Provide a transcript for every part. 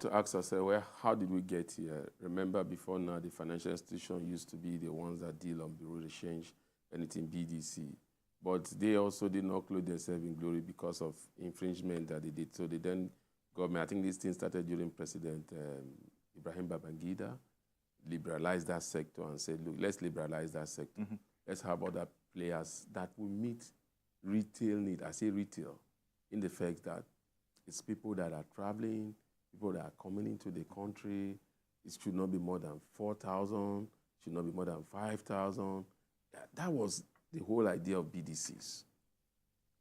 to ask ourselves, well, how did we get here? Remember, before now, the financial institution used to be the ones that deal on bureau de change, anything BDC. But they also did not clothe themselves in glory because of infringement that they did. So they then, government, I think this thing started during President Ibrahim Babangida, liberalized that sector and said, look, let's liberalize that sector. Let's have other players that will meet retail need. I say retail, in the fact that it's people that are traveling, people that are coming into the country. It should not be more than 4,000, should not be more than 5,000. That was the whole idea of BDCs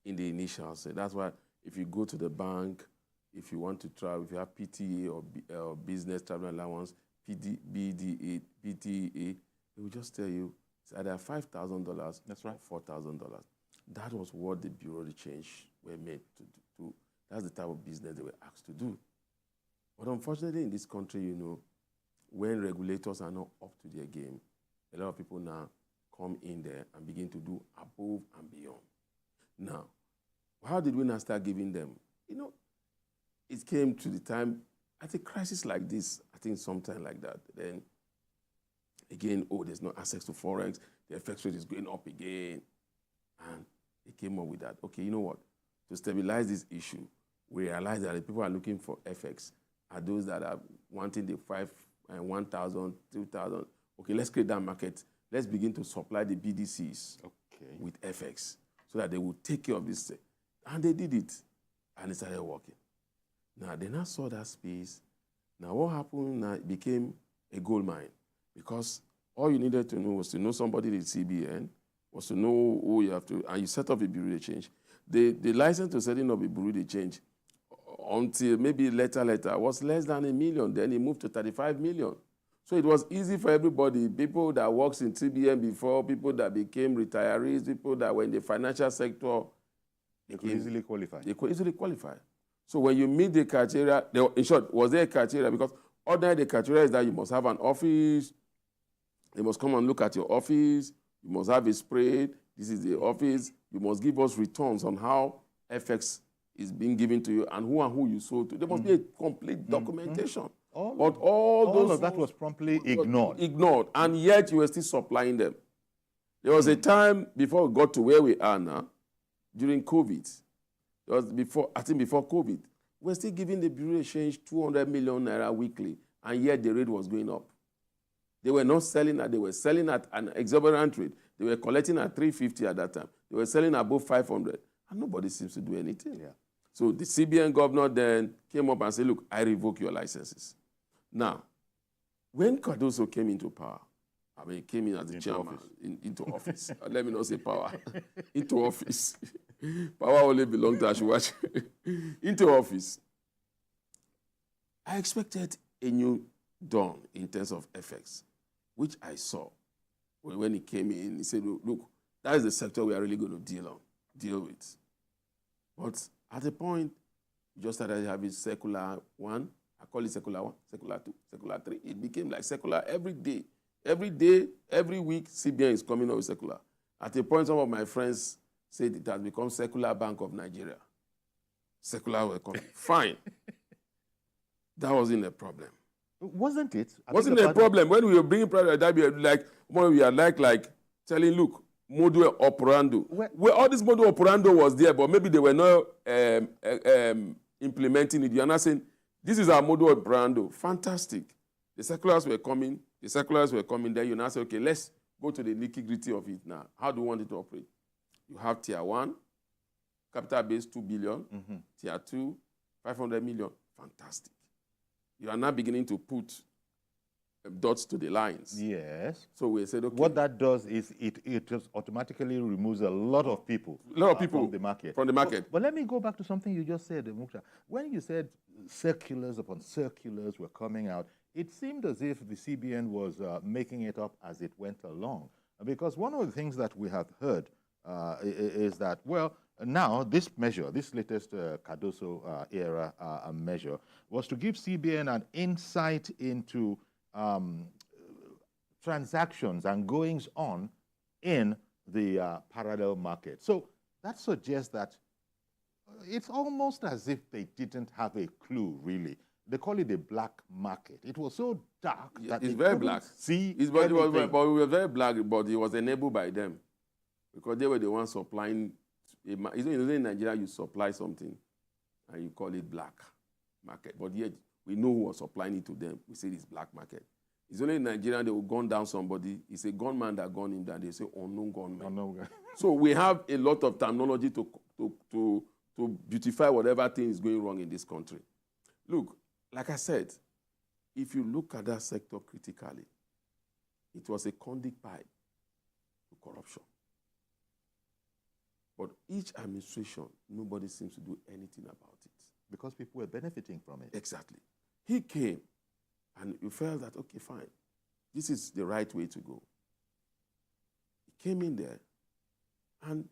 in the initial. So that's why if you go to the bank, if you want to travel, if you have PTA or business travel allowance, BDA, PTA, they will just tell you it's either $5,000 that's right, or $4,000. That was what the Bureau de Change were made to do. That's the type of business they were asked to do. But unfortunately, in this country, you know, when regulators are not up to their game, a lot of people now come in there and begin to do above and beyond. Now, how did we now start giving them? You know, it came to the time, at a crisis like this, I think sometime like that, then again, oh, there's no access to Forex, the FX rate is going up again. And they came up with that. Okay, you know what? To stabilize this issue, we realize that the people are looking for FX are those that are wanting the 1,000, 2,000. Okay, let's create that market. Let's begin to supply the BDCs with FX so that they will take care of this. And they did it. And it started working. Now, they now saw that space. Now, what happened now, it became a gold mine because all you needed to know was to know somebody at CBN, was to know who you have to, and you set up a bureau de change. The license to setting up a bureau de change until maybe later was less than $1 million. Then it moved to 35 million. So it was easy for everybody, people that worked in TBN before, people that became retirees, people that were in the financial sector. They could easily qualify. They could easily qualify. So when you meet the criteria, in short, was there a criteria? Because ordinarily the criteria is that you must have an office, they must come and look at your office, you must have a spread, this is the office, you must give us returns on how FX is being given to you and who you sold to. There must be a complete documentation. All of that was promptly ignored. Ignored, and yet you were still supplying them. There was a time before we got to where we are now, during COVID. It was before COVID. We're still giving the Bureau de Change 200 million naira weekly, and yet the rate was going up. They were not selling at, they were selling at an exorbitant rate. They were collecting at 350 at that time. They were selling above 500, and nobody seems to do anything. Yeah. So the CBN governor then came up and said, look, I revoke your licenses. Now, when Cardoso came into power, I mean, he came in as the chairman into office. Let me not say power. Into office. Power only belonged to Ashuwachi. Into office. I expected a new dawn in terms of FX, which I saw. When he came in, he said, look, that is the sector we are really going to deal with. But at a point, you just started having secular one. I call it secular one, secular two, secular three. It became like secular every day. Every day, every week, CBN is coming up with secular. At a point, some of my friends said it has become Secular Bank of Nigeria. Secular were coming. Fine. That wasn't a problem. Wasn't it? Wasn't a problem. When we were bringing product, that we are like telling, look, modus operandi. Where all this modus operandi was there, but maybe they were not implementing it. You are not saying, this is our modus operandi. Fantastic. The circulars were coming. Then you now say, okay, let's go to the nitty-gritty of it now. How do you want it to operate? You have tier 1, capital base 2 billion, tier 2, 500 million. Fantastic. You are now beginning to put dots to the lines. Yes. So we said, okay. What that does is it just automatically removes a lot of people. From the market. From the market. But let me go back to something you just said, Mukhtar. When you said circulars upon circulars were coming out, it seemed as if the CBN was making it up as it went along. Because one of the things that we have heard is that, well, now this measure, this latest Cardoso era measure, was to give CBN an insight into transactions and goings on in the parallel market. So that suggests that it's almost as if they didn't have a clue, really, they call it a black market. It was so dark that it's they very couldn't black. see But we were very black, but it was enabled by them because they were the ones supplying. In Nigeria, you supply something and you call it black market, but yet we know who was supplying it to them. We say it's black market. It's only in Nigeria they will gun down somebody. It's a gunman that gunned him down. They say unknown gunman. Unknown guy. So we have a lot of terminology to beautify whatever thing is going wrong in this country. Look, like I said, if you look at that sector critically, it was a conduit pipe to corruption. But each administration, nobody seems to do anything about it. Because people were benefiting from it. Exactly. He came, and you felt that, okay, fine, this is the right way to go. He came in there, and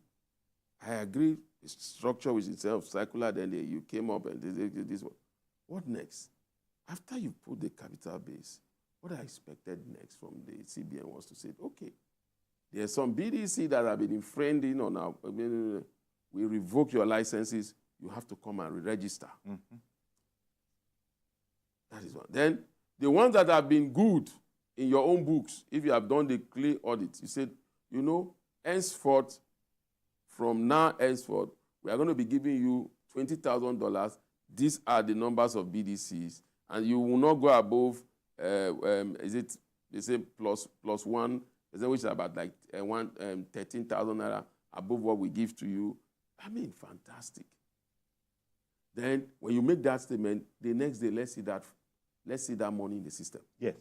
I agree, the structure was itself circular, then you came up and this one. What next? After you put the capital base, what I expected next from the CBN was to say, okay, there's some BDC that have been infringing on our, we revoke your licenses, you have to come and re-register. Mm-hmm. That is one. Then the ones that have been good in your own books, if you have done the clear audit, you said, you know, henceforth, from now henceforth, we are going to be giving you $20,000. These are the numbers of BDCs, and you will not go above, they say plus one, which is about like 13,000 naira above what we give to you. I mean, fantastic. Then when you make that statement, the next day, let's see that money in the system. Yes,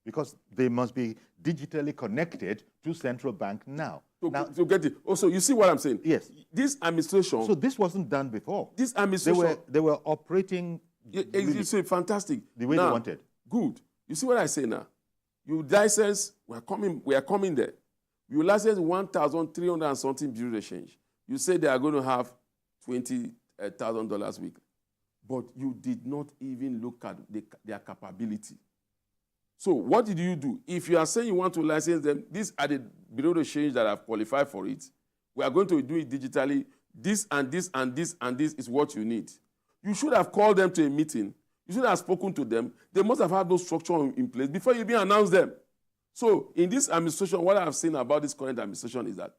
because they must be digitally connected to central bank now. To get it. Also, you see what I'm saying? Yes. This administration. So this wasn't done before. This administration. They were operating. You say fantastic. The way they wanted. Good. You see what I say now? You license. We are coming there. You license 1,300 and something bureau de change. You say they are going to have $20,000 weekly, but you did not even look at their capability. So what did you do? If you are saying you want to license them, these are the bureau de change that have qualified for it. We are going to do it digitally. This and this and this and this is what you need. You should have called them to a meeting. You should have spoken to them. They must have had those structure in place before you even announce them. So in this administration, what I have seen about this current administration is that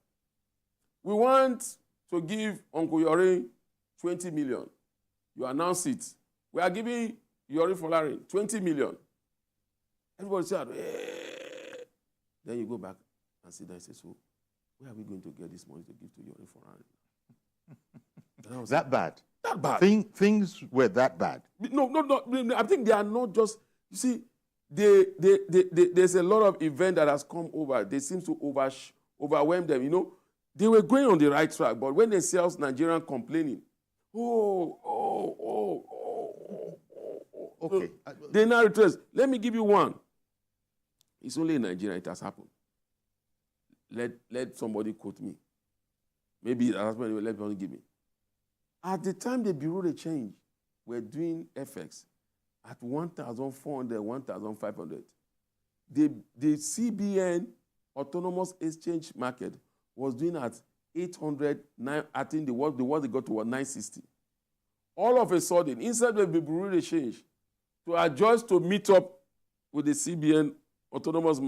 we want to give Uncle Yori 20 million. You announce it. We are giving Yori Folari 20 million. Everybody said, hey. Then you go back and sit down and say, so where are we going to get this money to give to Yori Folari? That bad? That bad. Things were that bad? No. I think they are not just, you see, there's a lot of event that has come over. They seem to overwhelm them, you know. They were going on the right track, but when they see us Nigerian complaining, okay. They now retrace. Let me give you one. It's only in Nigeria it has happened. Let somebody quote me. Maybe that's what let somebody give me. At the time the Bureau de Change were doing FX at 1,400, 1,500, the CBN autonomous exchange market was doing at 800, I think the world they got to 960. All of a sudden, instead of the Bureau de Change to adjust to meet up with the CBN autonomous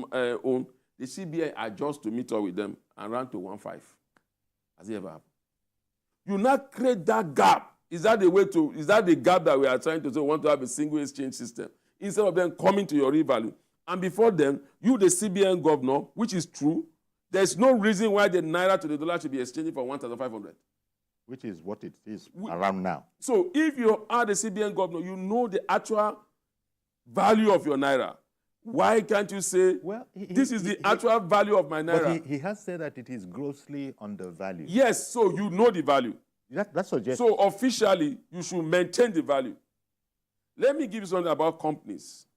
own, the CBN adjusts to meet up with them and ran to 1.5. Has it ever happened? You now create that gap. Is that the gap that we are trying to say we want to have a single exchange system? Instead of them coming to your real value. And before them, you, the CBN governor, which is true, there's no reason why the naira to the dollar should be exchanging for 1,500. Which is what it is around now. So if you are the CBN governor, you know the actual value of your naira. Why can't you say, well, this is the actual value of my naira? But he has said that it is grossly undervalued. Yes, so you know the value. That suggests. So officially, you should maintain the value. Let me give you something about companies.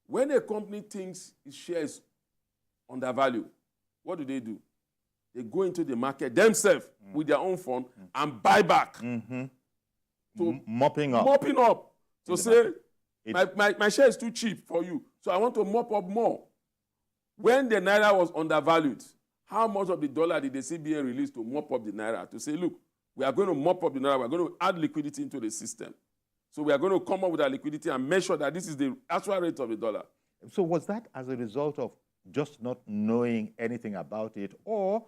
When a company thinks its shares undervalued, what do? They go into the market themselves with their own fund and buy back. Mm-hmm. So mopping up. Mopping up. So say, my share is too cheap for you, so I want to mop up more. When the naira was undervalued, how much of the dollar did the CBN release to mop up the naira? To say, look, we are going to mop up the naira, we are going to add liquidity into the system. So we are going to come up with our liquidity and make sure that this is the actual rate of the dollar. So was that as a result of just not knowing anything about it, or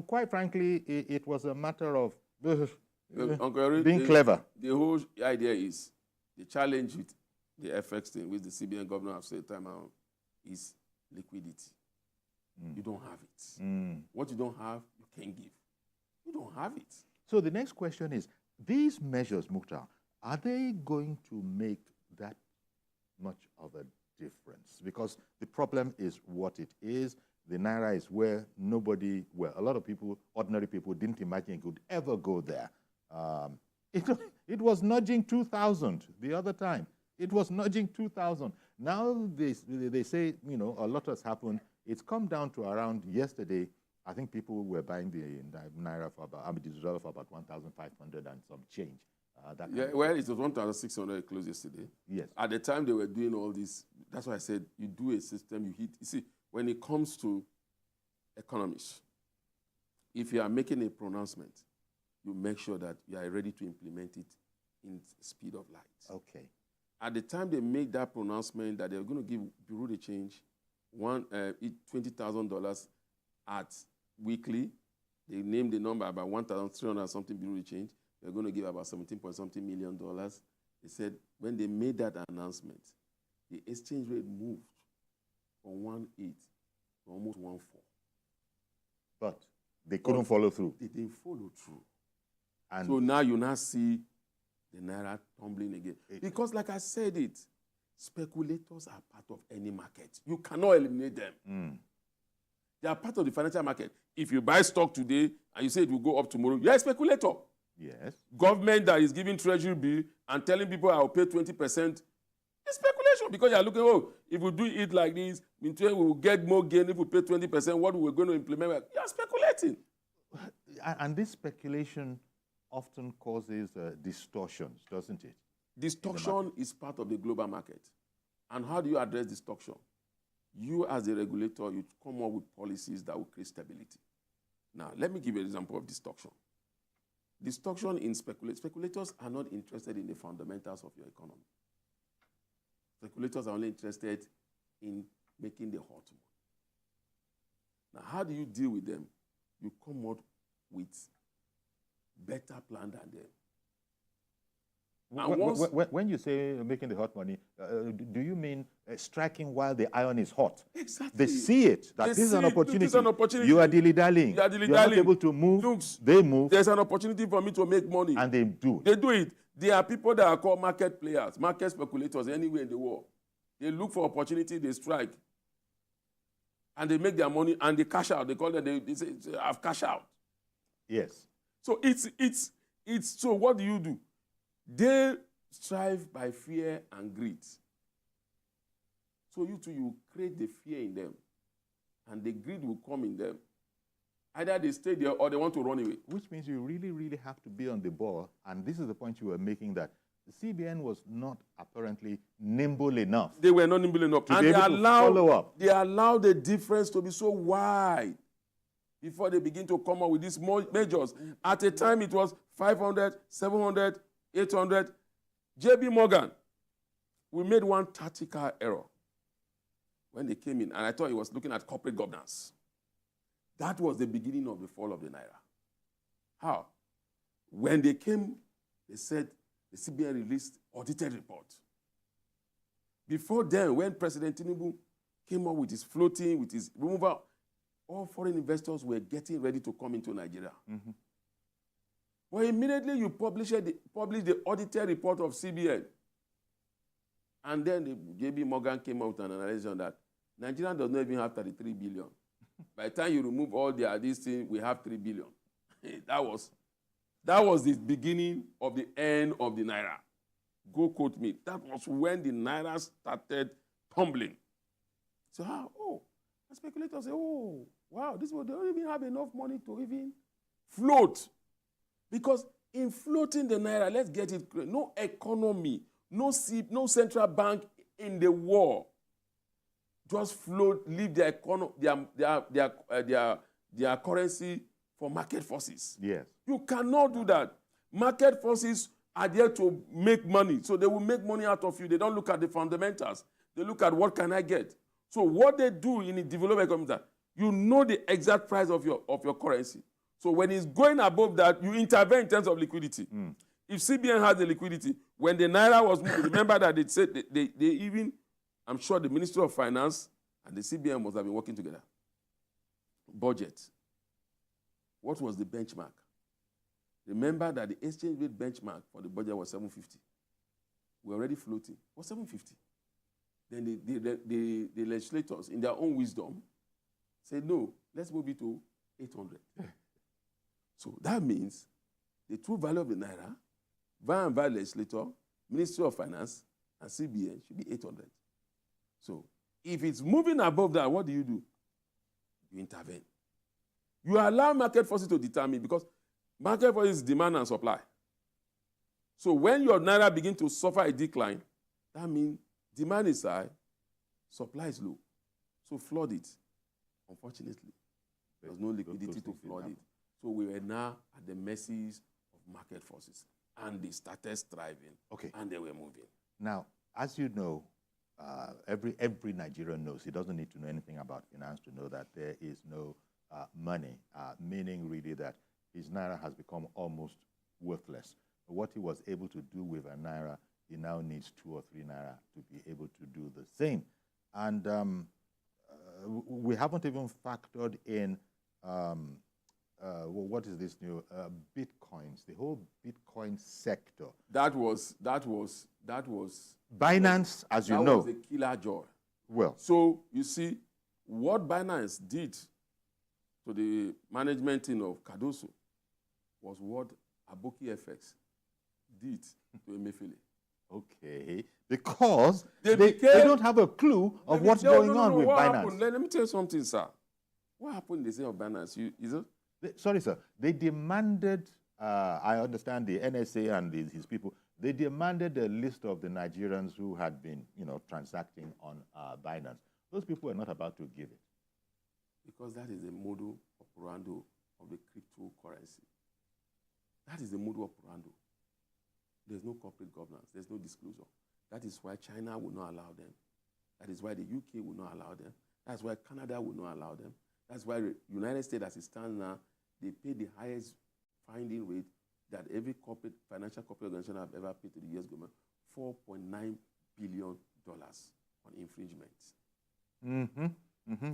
quite frankly, it was a matter of being clever? The whole idea is the challenge with the FX thing, which the CBN governor have said time around, is liquidity. You don't have it. What you don't have, you can't give. You don't have it. So the next question is, these measures, Mukhtar, are they going to make that much of a difference? Because the problem is what it is. The Naira is where nobody, well, a lot of people, ordinary people, didn't imagine it could ever go there. It was nudging 2,000 the other time. It was nudging 2,000. Now they say, you know, a lot has happened. It's come down to around yesterday. I think people were buying the Naira for about, the dollar for about 1,500 and some change. Well, it was 1,600 close yesterday. Yes. At the time they were doing all this, that's why I said you do a system, you hit. You see, when it comes to economists, if you are making a pronouncement, you make sure that you are ready to implement it in speed of light. Okay. At the time they made that pronouncement that they were going to give Bureau de Change $20,000 at weekly, they named the number about 1,300 something Bureau de Change. They're going to give about 17-point-something million. They said when they made that announcement, the exchange rate moved from 1.8 to almost 1.4. But they couldn't follow through. They didn't follow through. And so now you now see the Naira tumbling again. Because like I said it, speculators are part of any market. You cannot eliminate them. They are part of the financial market. If you buy stock today and you say it will go up tomorrow, you're a speculator. Yes. Government that is giving treasury bill and telling people I'll pay 20%, it's speculation because you're looking, oh, if we do it like this, we will get more gain if we pay 20%, what we're going to implement. You're speculating. And this speculation often causes distortions, doesn't it? Distortion is part of the global market. And how do you address distortion? You as a regulator, you come up with policies that will create stability. Now, let me give you an example of distortion. Distortion in speculators are not interested in the fundamentals of your economy. Speculators are only interested in making the hot money. Now, how do you deal with them? You come out with better plan than them. When you say making the hot money, do you mean striking while the iron is hot? Exactly. They see it, that this is an opportunity. This is an opportunity. You are dilly-dallying. You are dilly-dallying. You're not able to move. Looks, they move. There's an opportunity for me to make money. And they do. They do it. There are people that are called market players, market speculators anywhere in the world. They look for opportunity, they strike. And they make their money and they cash out. They call it, they say, I've cashed out. Yes. So so what do? They strive by fear and greed. So you create the fear in them, and the greed will come in them. Either they stay there or they want to run away. Which means you really, really have to be on the ball, and this is the point you were making, that the CBN was not apparently nimble enough. They were not nimble enough. And they allowed the difference to be so wide before they begin to come up with these measures. At a time, it was 500, 700, 800. J.B. Morgan, we made one tactical error when they came in, and I thought he was looking at corporate governance. That was the beginning of the fall of the Naira. How? When they came, they said the CBN released audited report. Before then, when President Tinubu came up with his floating, with his removal, all foreign investors were getting ready to come into Nigeria. But immediately you publish the audited report of CBN. And then the J.B. Morgan came out and analyzed on that. Nigeria does not even have 33 billion. By the time you remove all these things, we have 3 billion. That was the beginning of the end of the Naira. Go quote me. That was when the Naira started tumbling. So the speculators say, oh, wow, they don't even have enough money to even float. Because in floating the Naira, let's get it clear, no economy, no central bank in the world just float, leave their currency for market forces. Yes. You cannot do that. Market forces are there to make money. So they will make money out of you. They don't look at the fundamentals. They look at what can I get. So what they do in the developed economy is that you know the exact price of your currency. So when it's going above that, you intervene in terms of liquidity. If CBN has the liquidity, when the Naira was moving, remember that they said they even, I'm sure the Ministry of Finance and the CBN must have been working together. Budget. What was the benchmark? Remember that the exchange rate benchmark for the budget was 750. We're already floating. It was 750. Then the legislators, in their own wisdom, said, no, let's move it to 800. So that means the true value of the Naira, via legislator, Ministry of Finance, and CBN should be 800. So if it's moving above that, what do? You intervene. You allow market forces to determine, because market forces is demand and supply. So when your Naira begin to suffer a decline, that means demand is high, supply is low. So flood it. Unfortunately, there's no liquidity to flood it. So we were now at the mercies of market forces. And they started striving, and they were moving. Now, as you know, every Nigerian knows, he doesn't need to know anything about finance to know that there is no money, meaning really that his Naira has become almost worthless. What he was able to do with a Naira, he now needs 2 or 3 Naira to be able to do the same. And we haven't even factored in what is this new Bitcoins, the whole Bitcoin sector. That was Binance, as you know. That was a killer joy. Well, so you see, what Binance did to the management team of Cardoso was what Aboki FX did to Emefiele. Okay, because they don't have a clue of what's going on with Binance. Let me tell you something, sir. What happened in the same of Binance? Sorry, sir. They demanded, I understand the NSA and his people, they demanded a list of the Nigerians who had been, transacting on Binance. Those people were not about to give it. Because that is the modus operandi of the cryptocurrency. That is the modus operandi. There's no corporate governance. There's no disclosure. That is why China will not allow them. That is why the UK will not allow them. That's why Canada will not allow them. That's why the United States, as it stands now, they pay the highest finding rate that every financial corporate organization have ever paid to the U.S. government, $4.9 billion on infringements.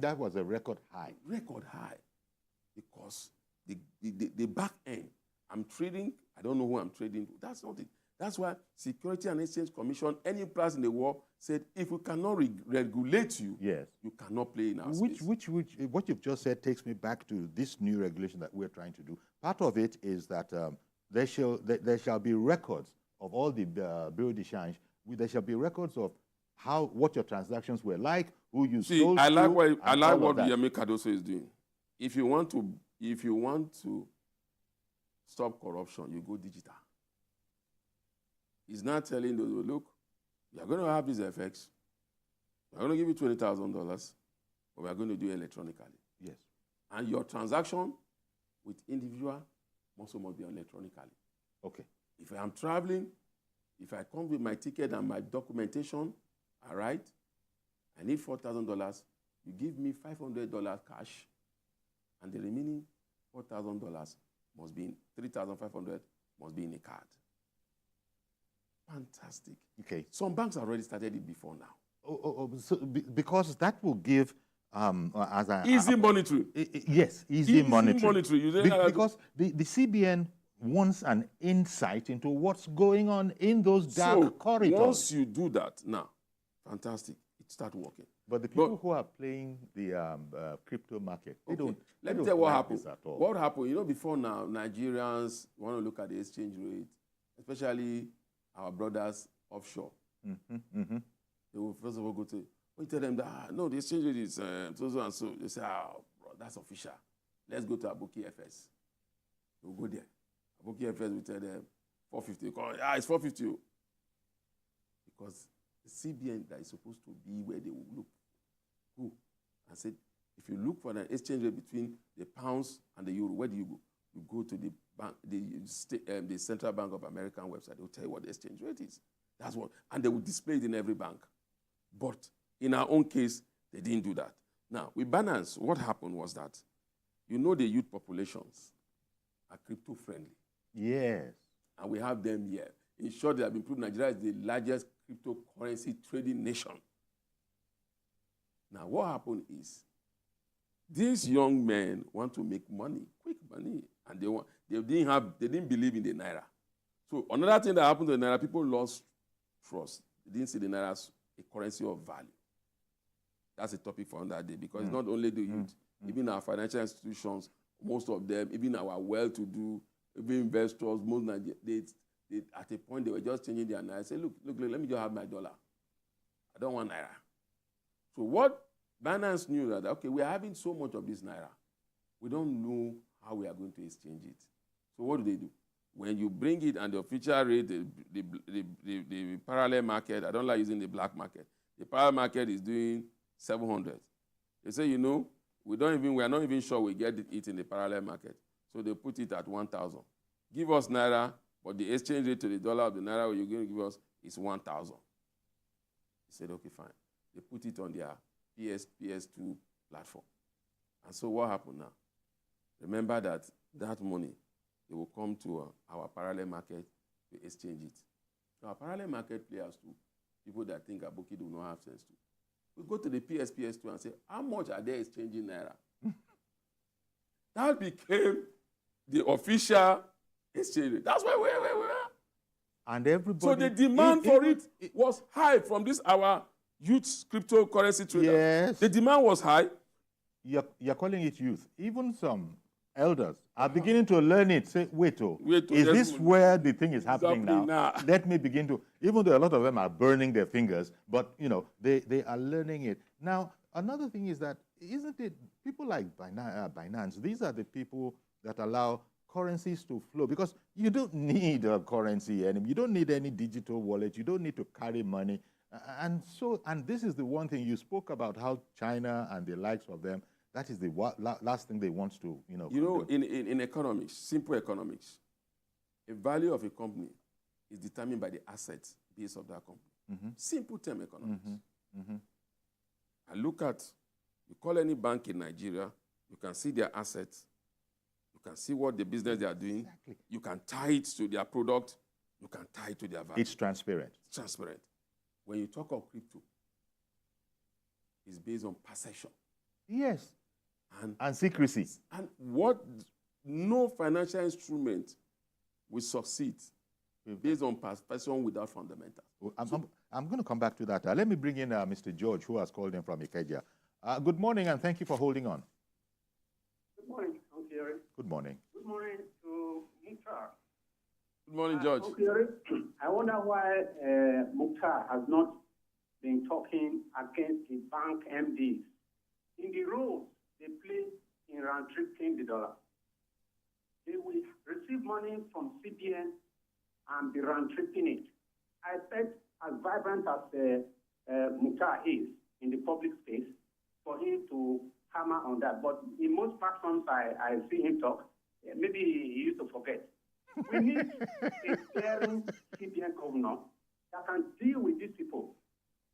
That was a record high. Record high. Because the back end, I'm trading, I don't know who I'm trading to. That's not it. That's why Security and Exchange Commission, any place in the world, said if we cannot regulate you, yes, you cannot play in our space. What you've just said takes me back to this new regulation that we're trying to do. Part of it is that there shall be records of all the bureau de change. There shall be records of what your transactions were like, who you sold I like to. I like what Yemi Cardoso is doing. If you want to stop corruption, you go digital. He's not telling those, look, you're going to have these effects. We're going to give you $20,000, but we're going to do it electronically. Yes. And your transaction with individual also must be electronically. Okay. If I'm traveling, if I come with my ticket and my documentation, all right, I need $4,000, you give me $500 cash, and the remaining $4,000 must be in, $3,500 must be in a card. Fantastic. Okay. Some banks have already started it before now. So because that will give easy monitoring. Yes, easy monitoring. Because the CBN wants an insight into what's going on in those dark corridors. Once you do that, now, fantastic, it starts working. But the people who are playing the crypto market, they don't. Let me tell you what happened. What happened? Before now, Nigerians want to look at the exchange rate, especially our brothers offshore. They will first of all go to, we tell them that, no, the exchange rate is so and so. They say, bro, that's official. Let's go to Aboki FS. We'll go there. Aboki FS will tell them 450. It's 450. Because the CBN that is supposed to be where they will look, go and say, if you look for an exchange rate between the pounds and the euro, where do you go? You go to the the Central Bank of American website. They will tell you what the exchange rate is. That's what, and they will display it in every bank. But in our own case, they didn't do that. Now, with Binance, what happened was that, you know, the youth populations are crypto friendly. Yes. And we have them here. In short, they have been proved Nigeria is the largest cryptocurrency trading nation. Now, what happened is, these young men want to make money, quick money, and they didn't believe in the naira. So another thing that happened to the naira, people lost trust. They didn't see the naira as a currency of value. That's a topic for another day, because it's not only the youth, even our financial institutions, most of them, even our well-to-do, even investors, most Nigerians, they at a point they were just changing their naira. Say, look, let me just have my dollar. I don't want naira. So what Binance knew that, okay, we are having so much of this naira, we don't know how we are going to exchange it. So what do? When you bring it and the official rate, the parallel market, I don't like using the black market. The parallel market is doing 700. They say, you know, we are not even sure we get it in the parallel market. So they put it at 1,000. Give us naira, but the exchange rate to the dollar of the naira you're going to give us is 1,000. He said, okay, fine. They put it on their PS2 platform. And so what happened now? Remember that money, they will come to our parallel market to exchange it. So our parallel market players too, people that think Aboki do not have sense too. We go to the PS2 and say, how much are they exchanging naira? That became the official exchange rate. That's where we are. And everybody... So the demand for it was high from our youth cryptocurrency traders. Yes. The demand was high. You're calling it youth. Even some elders are beginning to learn it. Say, wait, is this where the thing is happening now? Let me begin to... Even though a lot of them are burning their fingers, but, you know, they are learning it. Now, another thing is that, isn't it, people like Binance, these are the people that allow currencies to flow, because you don't need a currency anymore. You don't need any digital wallet. You don't need to carry money. And this is the one thing you spoke about, how China and the likes of them, that is the last thing they want to, you know. You know, in economics, simple economics, a value of a company is determined by the asset base of that company. Simple term economics. I look at, you call any bank in Nigeria, you can see their assets, you can see what the business they are doing, Exactly. You can tie it to their product, you can tie it to their value. It's transparent. It's transparent. When you talk of crypto, it's based on perception. Yes. And secrecy. And what no financial instrument will succeed based on perception without fundamentals. I'm going to come back to that. Let me bring in Mr. George, who has called in from Ikeja. Good morning, and thank you for holding on. Good morning, Uncle Yeri. Good morning. Good morning to Mukhtar. Good morning, George. Uncle Yeri, I wonder why Mukhtar has not been talking against the bank MDs in the role they play in round-tripping the dollar. They will receive money from CBN and be round-tripping it. I said, as vibrant as Mukhtar is in the public space, for him to hammer on that. But in most platforms I see him talk, maybe he used to forget. We need a daring CBN governor that can deal with these people.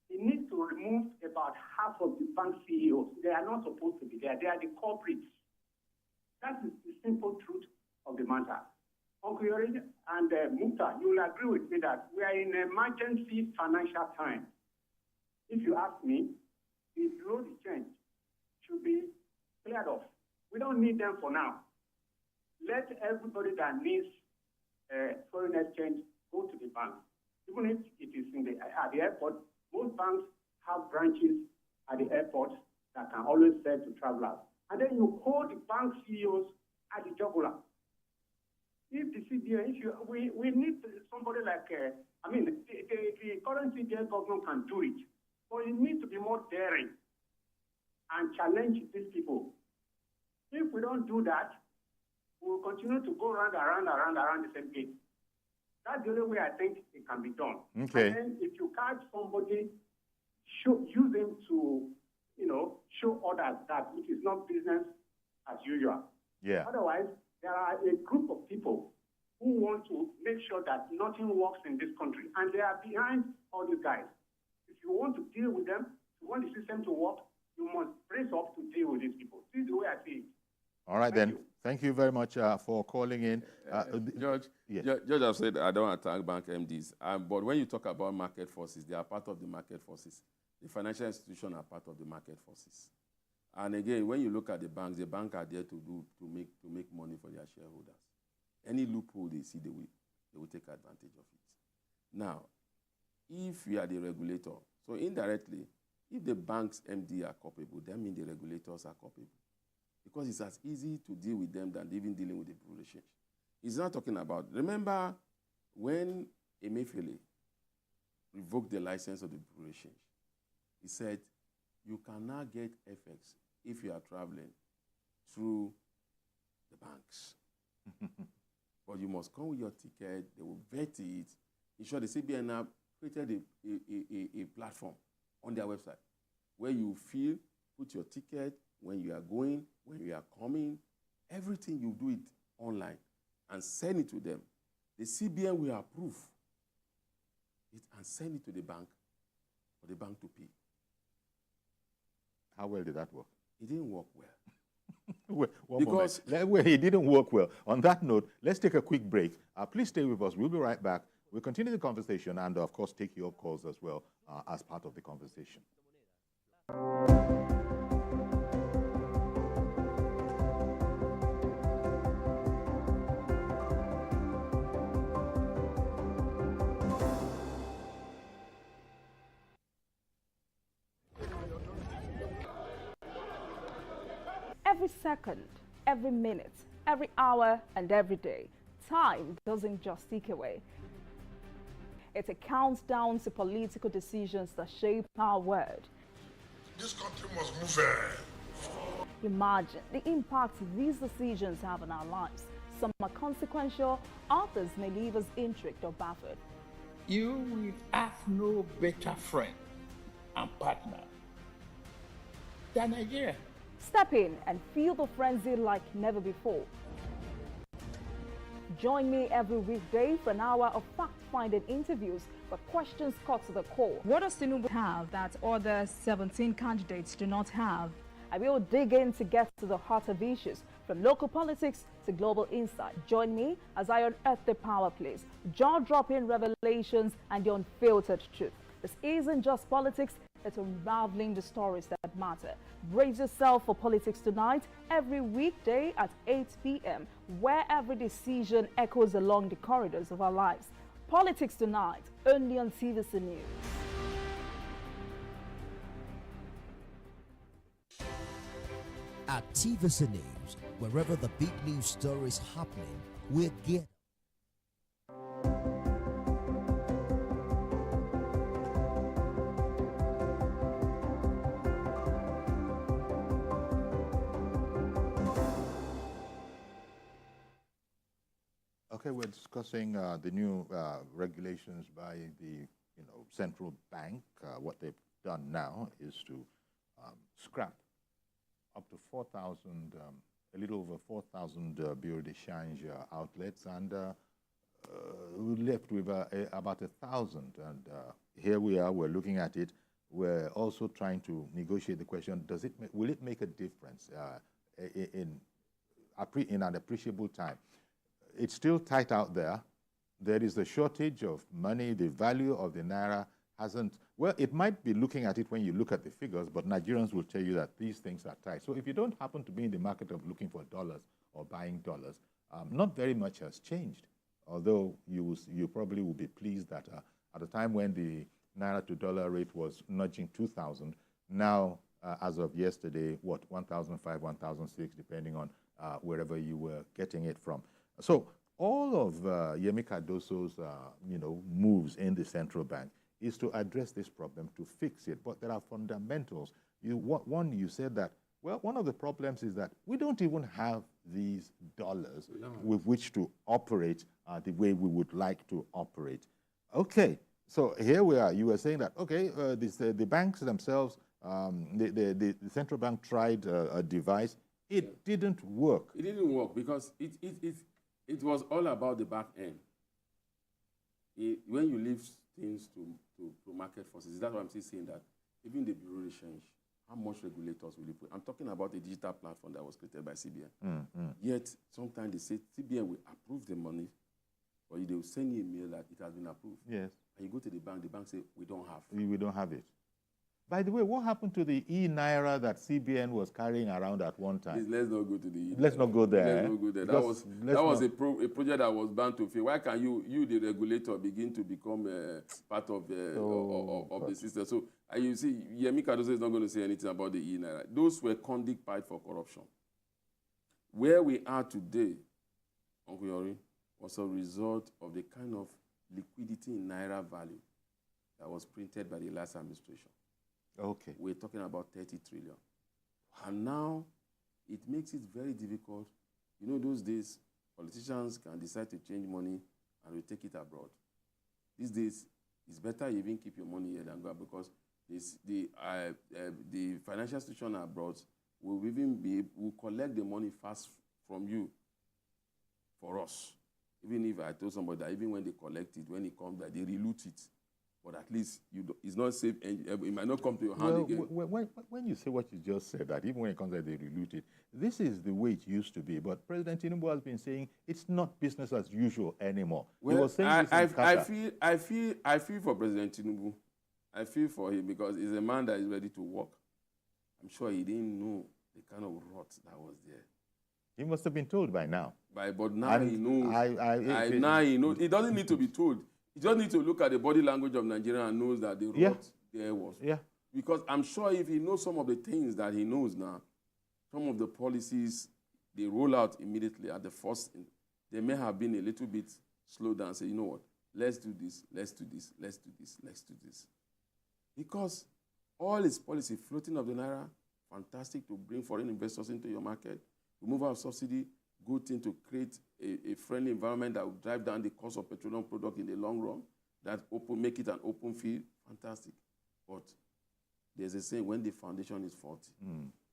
He needs to remove about half of the bank CEOs. They are not supposed to be there. They are the corporates. That is the simple truth of the matter. Uncle Yori and Mukhtar, you will agree with me that we are in emergency financial time. If you ask me, the bureau de change should be cleared off. We don't need them for now. Let everybody that needs foreign exchange go to the bank. Even if it is at the airport, most banks have branches at the airport that can always sell to travelers. And then you hold the bank CEOs at the jugular. If the CBN, we need somebody like, the current CBN government can do it, but it needs to be more daring and challenge these people. If we don't do that, we will continue to go around the same game. That's the only way I think it can be done. Okay. And then if you catch somebody, use them to, show others that it is not business as usual. Yeah. Otherwise, there are a group of people who want to make sure that nothing works in this country, and they are behind all these guys. If you want to deal with them, if you want the system to work, you must brace up to deal with these people. This is the way I see it. All right, then. Thank you very much for calling in. George, yes. George have said, I don't attack bank MDs. But when you talk about market forces, they are part of the market forces. The financial institutions are part of the market forces. And again, when you look at the banks are there to make money for their shareholders. Any loophole they see, they will take advantage of it. Now, if you are the regulator, so indirectly, if the bank's MD are culpable, that means the regulators are culpable. Because it's as easy to deal with them than even dealing with the bureau change. He's not talking about, remember when Emefiele revoked the license of the bureau change, he said, you cannot get FX if you are traveling through the banks. But you must come with your ticket, they will vet it. In short, the CBN app created a platform on their website where you put your ticket, when you are going, when you are coming, everything you do it online and send it to them. The CBN will approve it and send it to the bank for the bank to pay. How well did that work? It didn't work well. It didn't work well. On that note, let's take a quick break. Please stay with us. We'll be right back. We'll continue the conversation and, of course, take your calls as well as part of the conversation. Every second, every minute, every hour, and every day, time doesn't just tick away. It counts down to political decisions that shape our world. This country must move. Imagine the impact these decisions have on our lives. Some are consequential, others may leave us intrigued or baffled. You will have no better friend and partner than Nigeria. Step in and feel the frenzy like never before. Join me every weekday for an hour of fact-finding interviews where questions cut to the core. What does Tinubu have that other 17 candidates do not have? I will dig in to get to the heart of issues, from local politics to global insight. Join me as I unearth the power plays, jaw-dropping revelations, and the unfiltered truth. This isn't just politics, it's unraveling the stories that matter. Brace yourself for Politics Tonight every weekday at 8 p.m., where every decision echoes along the corridors of our lives. Politics Tonight, only on TVC News. At TVC News, wherever the big news story is happening, we're getting. Okay, we're discussing the new regulations by the central bank. What they've done now is to scrap up to 4,000, a little over 4,000 bureau de change outlets, and we're left with about 1,000. And here we are, we're looking at it. We're also trying to negotiate the question, will it make a difference in an appreciable time? It's still tight out there. There is a shortage of money. The value of the naira hasn't, well, it might be looking at it when you look at the figures, but Nigerians will tell you that these things are tight. So if you don't happen to be in the market of looking for dollars or buying dollars, not very much has changed. Although you probably will be pleased that at a time when the naira to dollar rate was nudging 2,000, now as of yesterday, what, 1,005, 1,006, depending on wherever you were getting it from. So all of Yemi Cardoso's moves in the central bank is to address this problem, to fix it. But there are fundamentals. You said that, well, one of the problems is that we don't even have these dollars with which to operate the way we would like to operate. Okay, so here we are. You were saying that, okay, the banks themselves, the central bank tried a device. It didn't work. It didn't work because it was all about the back end. When you leave things to market forces, that's why I'm still saying that even the bureau will change. How much regulators will you put? I'm talking about a digital platform that was created by CBN. Yet, sometimes they say CBN will approve the money, or they will send you a mail that it has been approved. Yes. And you go to the bank say, we don't have. We don't have it. By the way, what happened to the e-Naira that CBN was carrying around at one time? Please, let's not go to the e-Naira. Let's not go there. Let's not go there. That was a project that was bound to fail. Why can you, the regulator, begin to become part of the system? So you see, Yemi Cardoso is not going to say anything about the e-Naira. Those were conduct pipe for corruption. Where we are today, Uncle Yori, was a result of the kind of liquidity in Naira value that was printed by the last administration. Okay. We're talking about 30 trillion. And now it makes it very difficult. You know, those days, politicians can decide to change money and we take it abroad. These days, it's better you even keep your money here than go because the financial institution abroad will collect the money fast from you for us. Even if I told somebody that even when they collect it, when it comes back, they reloot it. But at least it's not safe and it might not come to your hand again. When you say what you just said, that even when it comes back, they reloot it, this is the way it used to be. But President Tinubu has been saying it's not business as usual anymore. Well, he was saying I feel for President Tinubu. I feel for him because he's a man that is ready to work. I'm sure he didn't know the kind of rot that was there. He must have been told by now. But now he knows. Now he knows. He doesn't need to be told. He just needs to look at the body language of Nigeria and knows that the rot there was. Yeah. Because I'm sure if he knows some of the things that he knows now, some of the policies they roll out immediately at the first, they may have been a little bit slow down. Say, you know what? Let's do this. Let's do this. Let's do this. Let's do this. Because all his policy, floating of the Naira, fantastic to bring foreign investors into your market, removal of subsidy, good thing to create a friendly environment that will drive down the cost of petroleum product in the long run, that make it an open field, fantastic. But there's a saying, when the foundation is faulty,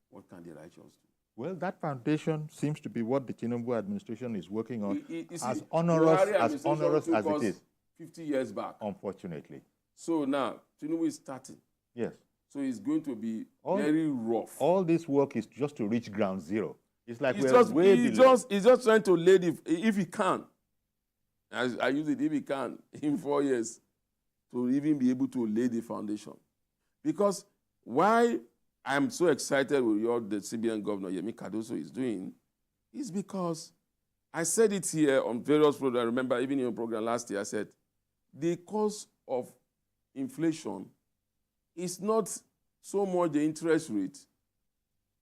what can the righteous do? Well, that foundation seems to be what the Tinubu administration is working on, as see, onerous as it is. 50 years back. Unfortunately. So now, Tinubu is starting. Yes. So it's going to be very rough. All this work is just to reach ground zero. It's like he's just trying to lay if he can. I use it, if he can, in 4 years, to even be able to lay the foundation. Because why I'm so excited with what the CBN governor, Yemi Cardoso, is doing, is because I said it here on various programs. I remember even in your program last year, I said, the cause of inflation is not so much the interest rate.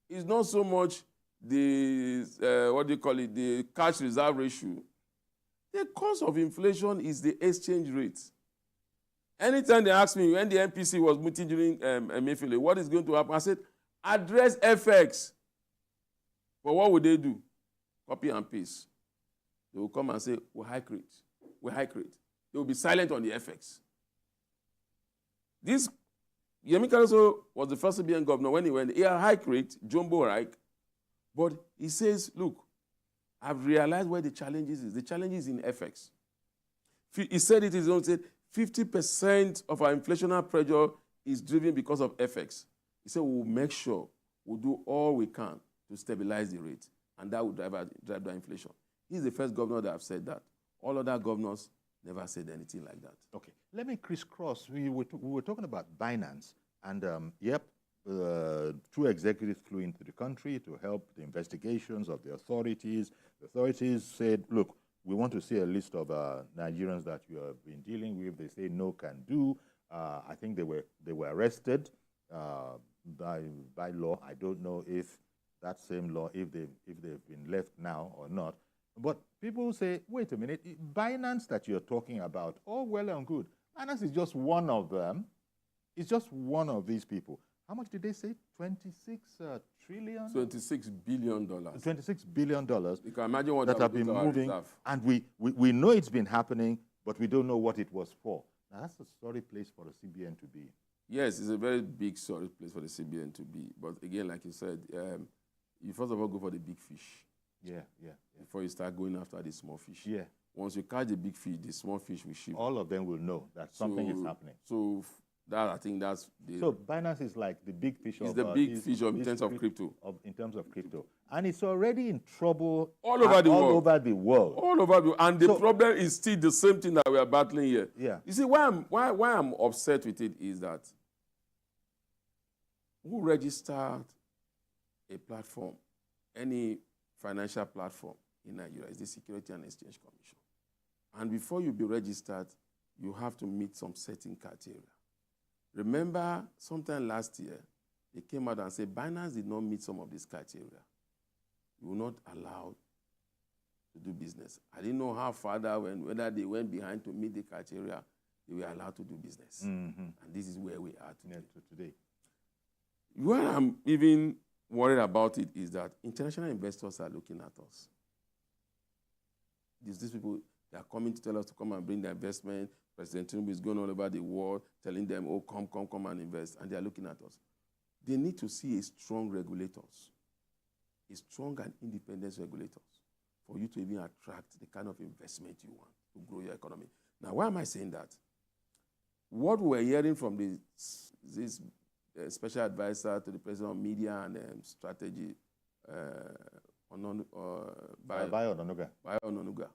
It's not so much the, the cash reserve ratio. The cause of inflation is the exchange rate. Anytime they ask me, when the MPC was meeting during Emefiele, what is going to happen? I said, address FX. But what would they do? Copy and paste. They will come and say, we hike rate. We hike rate. They will be silent on the FX. This, Yemi Cardoso was the first CBN governor when he went, he had hike rate, jumbo hike. But he says, look, I've realized where the challenges is. The challenge is in FX. He said it his own, said 50% of our inflationary pressure is driven because of FX. He said we'll make sure we'll do all we can to stabilize the rate, and that will drive down inflation. He's the first governor that have said that. All other governors never said anything like that. Okay, let me crisscross. We were talking about Binance, and two executives flew into the country to help the investigations of the authorities. The authorities said, look, we want to see a list of Nigerians that you have been dealing with. They say no can do. I think they were arrested by law. I don't know if that same law, if they've been left now or not. But people say, wait a minute, Binance that you're talking about, oh, well and good. Binance is just one of them. It's just one of these people. How much did they say? 26 trillion? $26 billion. $26 billion. You can imagine what that have been moving. And we know it's been happening, but we don't know what it was for. Now, that's a sorry place for the CBN to be. Yes, it's a very big sorry place for the CBN to be. But again, like you said, you first of all go for the big fish Yeah, yeah. before you start going after the small fish. Yeah. Once you catch the big fish, the small fish will shift. All of them will know that something is happening. So that I think that's the. So Binance is like the big fish It's of the big fish in terms of crypto. In terms of crypto, and it's already in trouble All over the world. All over the world. All over the, and the problem is still the same thing that we are battling here. Yeah. You see, why I'm upset with it is that who registered a platform, any financial platform in Nigeria, is the Security and Exchange Commission. And before you be registered, you have to meet some certain criteria. Remember, sometime last year, they came out and said Binance did not meet some of these criteria. You will not allow to do business. I didn't know how far that went, whether they went behind to meet the criteria, they were allowed to do business. Mm-hmm. And this is where we are today. Today. What I'm even worried about it is that international investors are looking at us. These people, they are coming to tell us to come and bring their investment. President Tinubu is going all over the world, telling them, oh, come and invest. And they are looking at us. They need to see a strong regulators, a strong and independent regulators for you to even attract the kind of investment you want to grow your economy. Now, why am I saying that? What we're hearing from this special advisor to the president of media and strategy, Bayo Ononuga,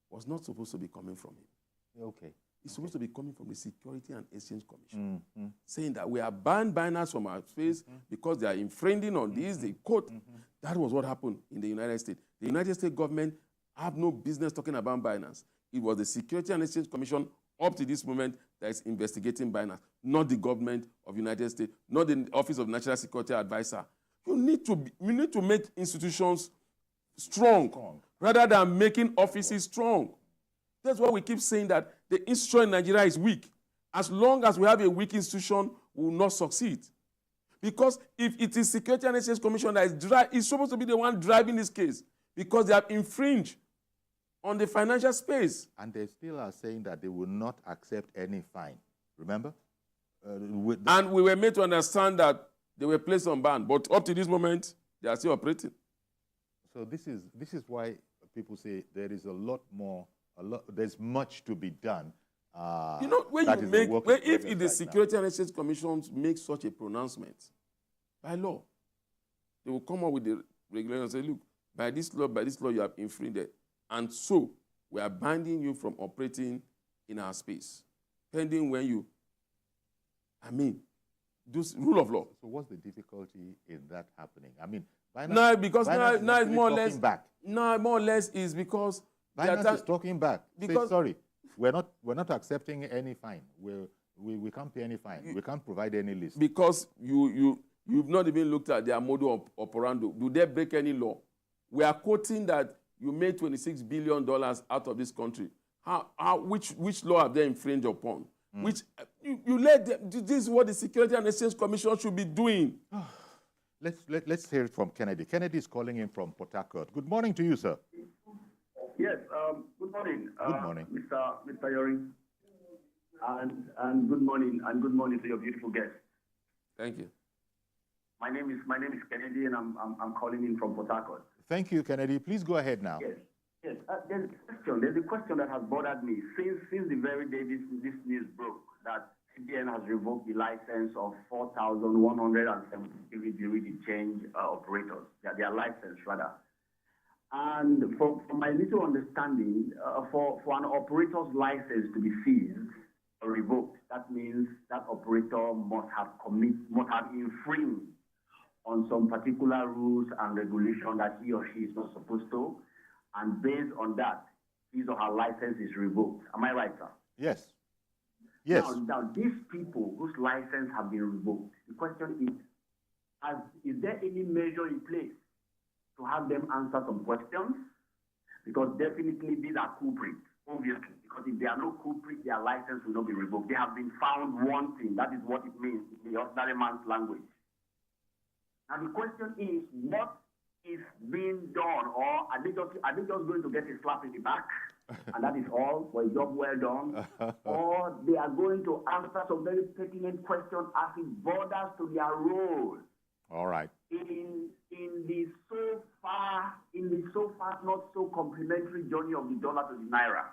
was not supposed to be coming from him. Okay. It's supposed to be coming from the Security and Exchange Commission, saying that we are banned Binance from our space because they are infringing on this, they quote. That was what happened in the United States. The United States government have no business talking about Binance. It was the Security and Exchange Commission up to this moment that is investigating Binance, not the government of the United States, not the Office of National Security Advisor. You need to make institutions strong rather than making offices strong. That's why we keep saying that the institution in Nigeria is weak. As long as we have a weak institution, we will not succeed. Because if it is Security and Exchange Commission that is supposed to be the one driving this case, because they have infringed on the financial space. And they still are saying that they will not accept any fine. Remember? And we were made to understand that they were placed on ban. But up to this moment, they are still operating. So this is why people say there is there's much to be done. You know, if the Security and Exchange Commission makes such a pronouncement, by law, they will come up with the regulation and say, look, by this law, you have infringed it. And so, we are banning you from operating in our space, pending when you, this rule of law. So what's the difficulty in that happening? Binance now it's more or less back. No, more or less is because Binance is talking back. Say, sorry, we're not accepting any fine. We can't pay any fine. We can't provide any list. Because you've not even looked at their model operandi. Do they break any law? We are quoting that you made $26 billion out of this country. Which law have they infringed upon? Which you let them, this is what the Security and Exchange Commission should be doing. Let's hear it from Kennedy. Kennedy is calling in from Port Harcourt. Good morning to you, sir. Yes, good morning. Good morning. Mr. Yori. And good morning to your beautiful guest. Thank you. My name is Kennedy, and I'm calling in from Port Harcourt. Thank you, Kennedy. Please go ahead now. Yes. There's a question that has bothered me since the very day this news broke, that CBN has revoked the license of 4,173 Bureau change operators, their license rather. And from my little understanding, for an operator's license to be seized or revoked, that means that operator must have infringed on some particular rules and regulations that he or she is not supposed to, and based on that, his or her license is revoked. Am I right, sir? Yes. Yes. Now these people whose license have been revoked, the question is there any measure in place to have them answer some questions? Because definitely these are culprits, obviously. Because if they are no culprits, their license will not be revoked. They have been found wanting. That is what it means in the ordinary man's language. And the question is, what is being done, or are they just going to get a slap in the back, and that is all for a job well done, or they are going to answer some very pertinent questions as it borders to their role All right. In the so far not so complimentary journey of the dollar to the naira.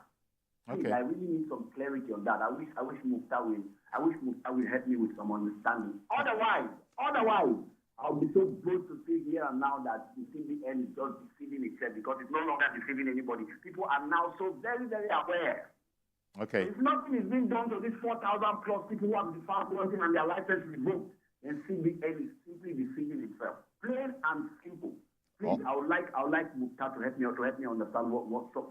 Please, Okay. I really need some clarity on that. I wish Mukhtar will help me with some understanding. Otherwise, I'll be so bold to say here and now that the CBN is just deceiving itself because it's no longer deceiving anybody. People are now so very, very aware. Okay. If nothing is being done to these 4,000 plus people who have deferred working and their license revoked, then CBN is simply deceiving itself. Plain and simple. Please, I would like Mukhtar to help me understand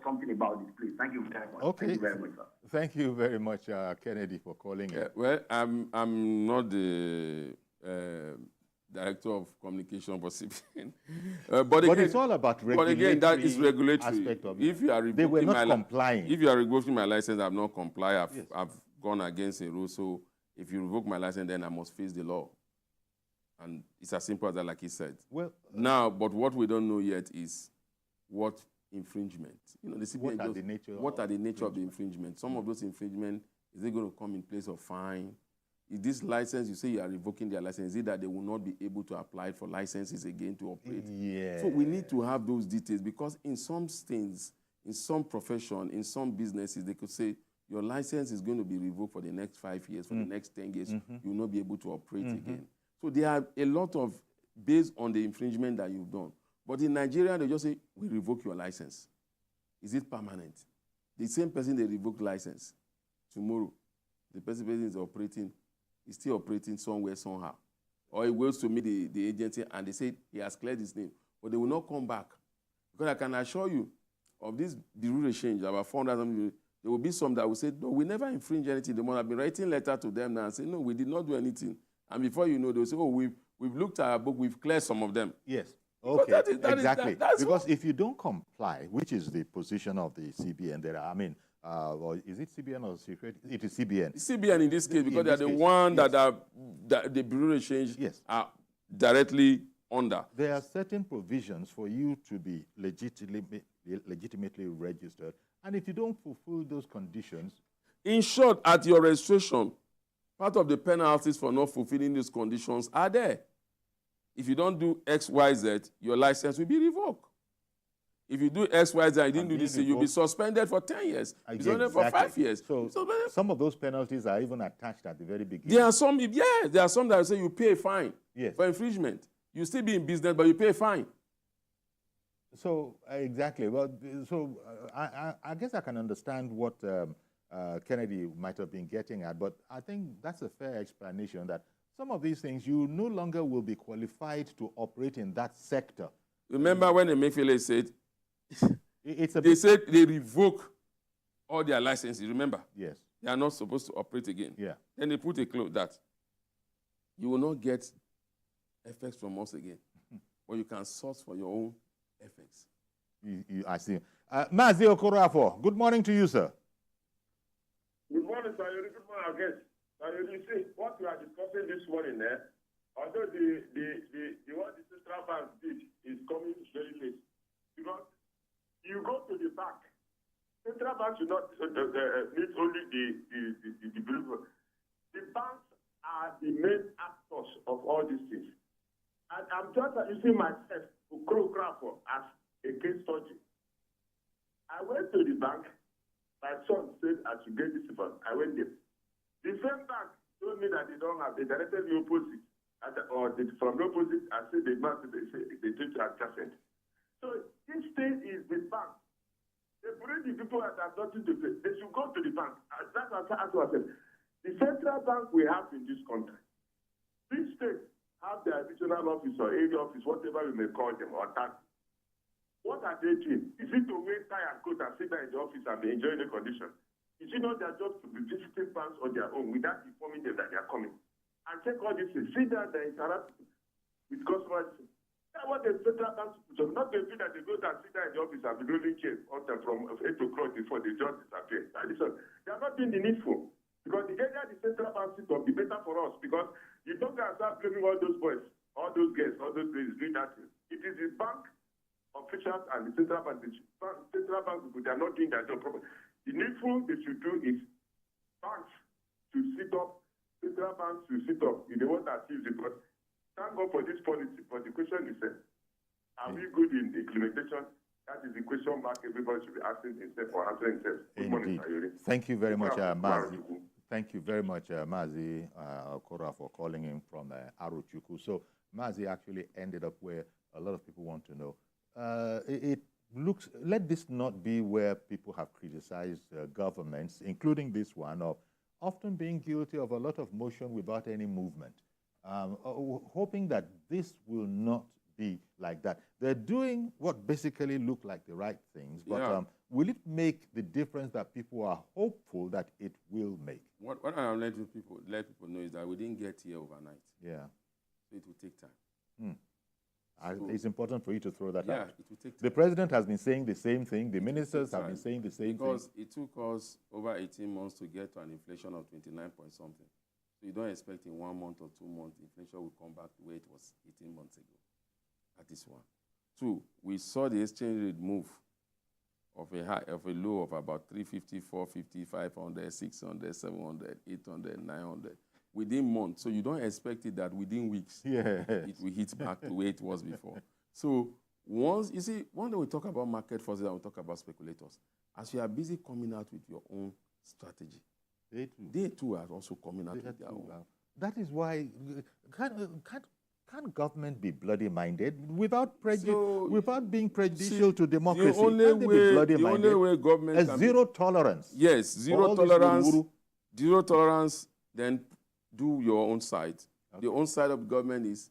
something about this, please. Thank you very much. Okay. Thank you very much, sir. Thank you very much, Kennedy, for calling in. Well, I'm not the director of communication for CBN, but again, it's all about regulatory. But again, that is regulatory. Aspect of it. If you are They were revoking not complying. If you are revoking my license, I'm not complying. Yes. I've gone against a rule. So if you revoke my license, then I must face the law. And it's as simple as that, like he said. Well, now, but what we don't know yet is what infringement. You know, the CBN what are the nature of the infringement? Some of those infringement, is it going to come in place of fine? Is this license, you say you are revoking their license, is it that they will not be able to apply for licenses again to operate? Yeah. So we need to have those details because in some things, in some profession, in some businesses, they could say your license is going to be revoked for the next 5 years, for the next 10 years, you will not be able to operate again. So there are a lot of, based on the infringement that you've done. But in Nigeria, they just say, we revoke your license. Is it permanent? The same person they revoke license, tomorrow, the person is operating, is still operating somewhere, somehow. Or he goes to meet the agency and they say he has cleared his name. But they will not come back. Because I can assure you, of this, the rule change, about 400, there will be some that will say, no, we never infringe anything. They must have been writing letter to them now and say, no, we did not do anything. And before you know, they'll say, oh, we've looked at our book, we've cleared some of them. Yes. Okay, exactly. That's because if you don't comply, which is the position of the CBN, there are, I mean, or is it CBN or secret? It is CBN. CBN in this case, because they're the one that the Bureau of Change are directly under. There are certain provisions for you to be legitimately registered, and if you don't fulfill those conditions... In short, at your registration, part of the penalties for not fulfilling these conditions are there. If you don't do X, Y, Z, your license will be revoked. If you do X, Y, Z, and you didn't do this, you'll be suspended for 10 years. Exactly. For 5 years. So some of those penalties are even attached at the very beginning. There are some, there are some that say you pay a fine for infringement. You still be in business, but you pay a fine. So, exactly. Well, so I guess I can understand what Kennedy might have been getting at, but I think that's a fair explanation that some of these things, you no longer will be qualified to operate in that sector. Remember when Emefiele said, they said they revoke all their licenses, remember? Yes. They are not supposed to operate again. Yeah. Then they put a clause that you will not get effects from us again, but you can source for your own effects. I see. Mazi Okorafor, good morning to you, sir. Good morning, sir. Good morning, I guess. You see, what we are discussing this morning, although what the central bank did is coming very late, because you go to the bank, central bank should not need only the believer. The banks are the main actors of all these things. And I'm just using myself to Crawford as a case study. I went to the bank. My son said I should get this one. I went there. The same bank told me that they don't have. They directed the opposite. From the opposite, I said the bank, they treat adjacent. So this thing is the bank. They bring the people that have nothing to say. They should go to the bank. That's what I said. The central bank we have in this country, these states have their regional office or area office, whatever we may call them, or tax. What are they doing? Is it to wear tie and coat and sit there in the office and be enjoying the condition? Is it not their job to be visiting banks on their own without informing them that they are coming? And check all this, sit down and interact with customers. That's what the central bank do. Not the thing that they go and sit down in the office and be rolling chairs from 8 o'clock before they just disappear. That is all. They are not doing the needful. Because the area the central bank sit on be better for us. Because you don't have to start blaming all those boys, all those girls, all those ladies doing that thing. It is the bank officials and the central bank people, they are not doing their job properly. The needful they should do is banks to sit up, central banks to sit up. You know what that is, because thank God for this policy, but the question is, are we good in implementation? That is the question mark everybody should be asking himself or answering himself. Good morning, Sayuri. Thank you very much, Mazi. Thank you very much, Mazi Okora, for calling in from Arochukwu. So Mazi actually ended up where a lot of people want to know. It looks, let this not be where people have criticized governments, including this one, of often being guilty of a lot of motion without any movement. Hoping that this will not be like that. They're doing what basically look like the right things, but will it make the difference that people are hopeful that it will make? What I let people know is that we didn't get here overnight. Yeah. So it will take time. So, it's important for you to throw that out. Yeah, it will take time. The president has been saying the same thing. The ministers have been saying the same thing. Because it took us over 18 months to get to an inflation of 29 point something. So you don't expect in 1 month or 2 months inflation will come back to where it was 18 months ago. That is one. Two, we saw the exchange rate move of a low of about 350, 450, 500, 600, 700, 800, 900 within months. So you don't expect it that within weeks it will hit back to where it was before. So once we talk about market forces and we talk about speculators, as you are busy coming out with your own strategy, they too are also coming out with their own. That is why can't government be bloody-minded without being prejudicial to democracy? The only way government is zero tolerance. Yes, zero tolerance, then do your own side. Okay. The own side of government is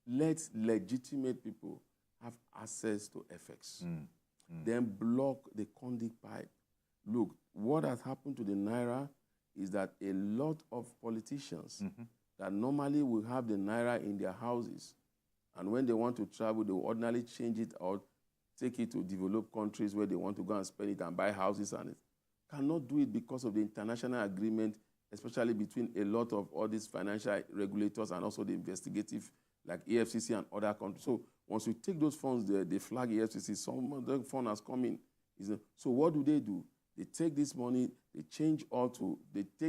let legitimate people have access to FX. Then block the conduit pipe. Look, what has happened to the Naira is that a lot of politicians that normally will have the Naira in their houses, and when they want to travel, they will ordinarily change it or take it to developed countries where they want to go and spend it and buy houses and it. Cannot do it because of the international agreement, especially between a lot of all these financial regulators and also the investigative, like EFCC and other countries. So once you take those funds, they flag EFCC, some of the fund has come in. So what do? They take this money, they take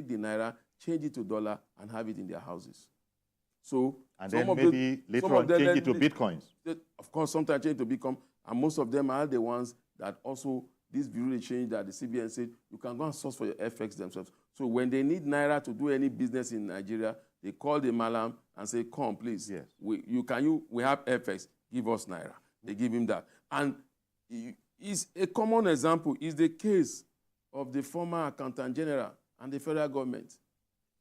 the Naira, change it to dollar, and have it in their houses. So, and then maybe later on change it to bitcoins. Of course, sometimes change it to Bitcoin, and most of them are the ones that also, this bureau change that the CBN said, you can go and source for your FX themselves. So when they need Naira to do any business in Nigeria, they call the Malam and say, come, please. Yes. We have FX, give us Naira. They give him that. And is a common example is the case of the former Accountant General and the federal government,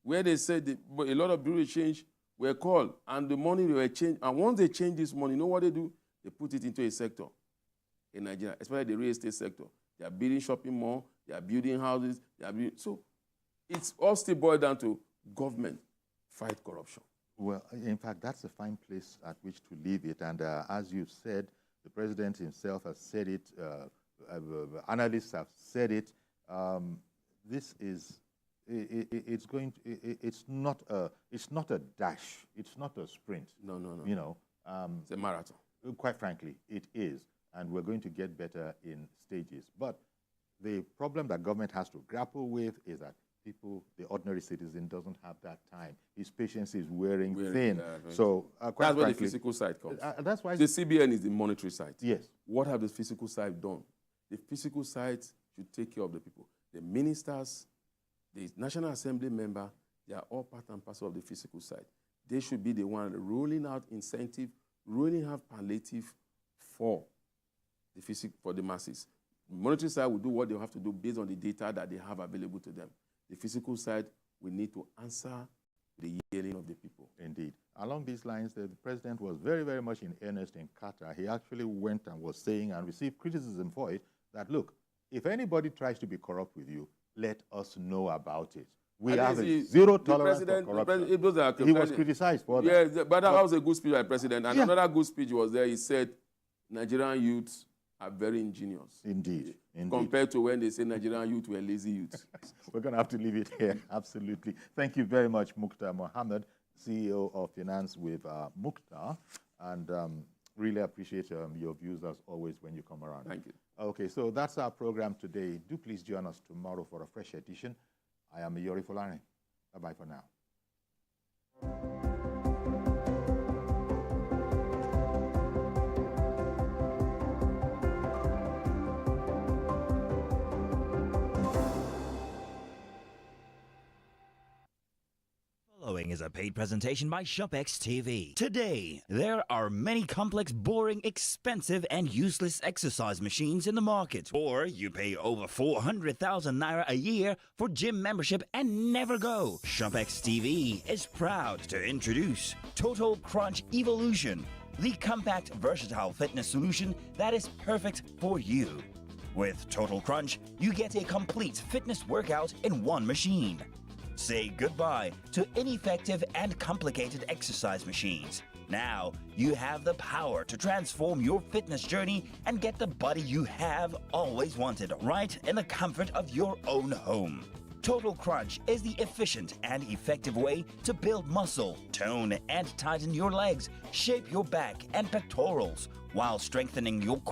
where they said a lot of bureau change were called, and the money were changed. And once they change this money, you know what they do? They put it into a sector in Nigeria, especially the real estate sector. They are building shopping malls, they are building houses, so it's all still boiled down to government fight corruption. Well, in fact, that's a fine place at which to leave it. And as you said, the president himself has said it, analysts have said it. This is, it's not a dash. It's not a sprint. No. You know, it's a marathon. Quite frankly, it is, and we're going to get better in stages. But the problem that government has to grapple with is that the ordinary citizen, doesn't have that time. His patience is wearing thin. So quite that's where frankly, the physical side comes. That's why the CBN is the monetary side. Yes. What have the physical side done? The physical side should take care of the people. The ministers, the National Assembly member, they are all part and parcel of the physical side. They should be the one rolling out incentive, rolling out palliative for the masses. The monetary side will do what they have to do based on the data that they have available to them. The physical side, we need to answer the yelling of the people. Indeed. Along these lines, the president was very, very much in earnest in Qatar. He actually went and was saying and received criticism for it that, look, if anybody tries to be corrupt with you, let us know about it. We have zero tolerance for corruption. He was criticized for that. Yeah, but that was a good speech by the president. And another good speech was there. He said, Nigerian youths are very ingenious. Indeed. Compared to when they say Nigerian youth were lazy youths. We're going to have to leave it here. Absolutely. Thank you very much, Mukhtar Mohammed, CEO of Finance with Mukhtar. And really appreciate your views as always when you come around. Thank you. Okay, so that's our program today. Do please join us tomorrow for a fresh edition. I am Yori Folani. Bye-bye for now. is a paid presentation by ShopX TV. Today, there are many complex, boring, expensive, and useless exercise machines in the market. Or you pay over 400,000 naira a year for gym membership and never go. ShopX TV is proud to introduce Total Crunch Evolution, the compact, versatile fitness solution that is perfect for you. With Total Crunch, you get a complete fitness workout in one machine. Say goodbye to ineffective and complicated exercise machines. Now, you have the power to transform your fitness journey and get the body you have always wanted right in the comfort of your own home. Total Crunch is the efficient and effective way to build muscle, tone and tighten your legs, shape your back and pectorals, while strengthening your core.